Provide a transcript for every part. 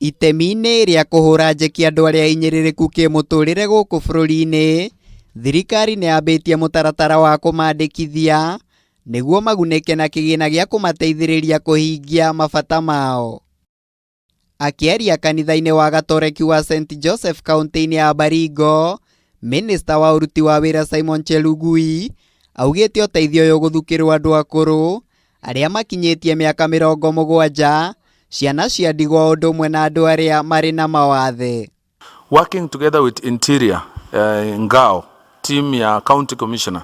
Itemi-inĩ rĩa kũhũra njeki andũ arĩa hinyĩrĩrĩku kĩmũtũrĩre gũkũ bũrũri-inĩ, thirikari nĩ yambĩtie mũtaratara wa kũmandĩkithia nĩguo magunĩke na kĩgĩna gĩa kũmateithĩrĩria kũhingia mabata mao. Akĩaria kanitha-inĩ wa Gatoreki wa St Joseph kaunti-inĩ ya Baringo, Minista wa ũruti wa wĩra Simon Chelugui augĩte ũteithio ũyũ gũthukĩrwo andũ akũrũ arĩa makinyĩtie mĩaka 70, ciana cia ndigwa ũndũ ũmwe na andũ arĩa marĩ na mawathe. Working together with Interior, Ngao, team ya County Commissioner,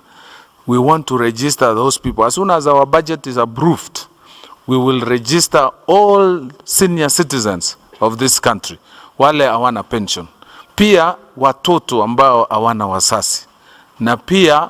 we want to register those people. As soon as our budget is approved, we will register all senior citizens of this country, wale hawana pension. Pia watoto ambao hawana wasasi, na pia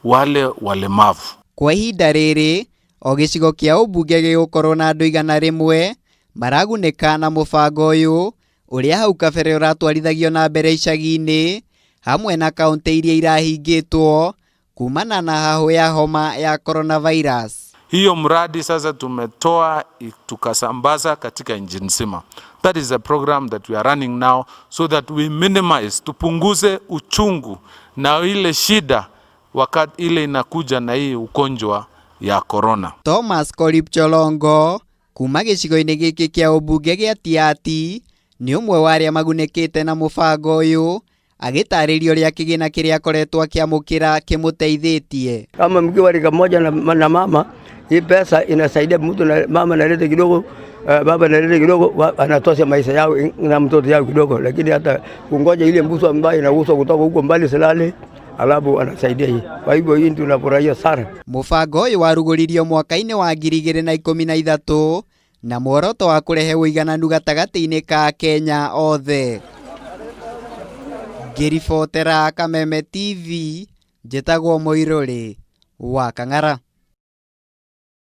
wale walemavu. Kwa ihinda rĩrĩ, o gĩcigo kĩa ũmbunge gĩgũkorwo na andũ 100 maragunĩka na mũbango ũyũ, ũrĩa hau kabere ũratwarithagio na mbere icagi-inĩ, hamwe na kaunti iria irahingĩtwo kumana na hahũ ya homa ya coronavirus. Hiyo mradi sasa tumetoa tukasambaza katika nchi nzima. That is a program that we are running now so that we minimize, tupunguze uchungu na ile shida wakati ile inakuja na hii ugonjwa ya corona. Thomas Koripcholongo kuma gĩcigo-inĩ gĩkĩ kĩa ũmbunge gĩa Tiaty nĩ ũmwe wa arĩa magunĩkĩte na mũbango ũyũ, agĩtarĩria ũrĩa kĩgĩna kĩrĩa akoretwo akĩamũkĩra kĩmũteithĩtie. Kama mkiwa rika moja na mama, hii pesa inasaidia mtu na mama analeta kidogo, baba analeta kidogo, anatosha maisha yao na mtoto yao kidogo, lakini hata kungoja ile mbuso ambayo inauzwa kutoka huko mbali Silale, alafu anasaidia hii. Kwa hivyo hii tunafurahia sana. Mũbango ũyũ warugũririo mwaka-inĩ wa 2013 na muoroto wa kũrehe ũigananu gatagatĩ-inĩ ka Kenya othe. Ngĩribotera Kameme TV, njĩtagwo Mũirũrĩ wa Kang'ara.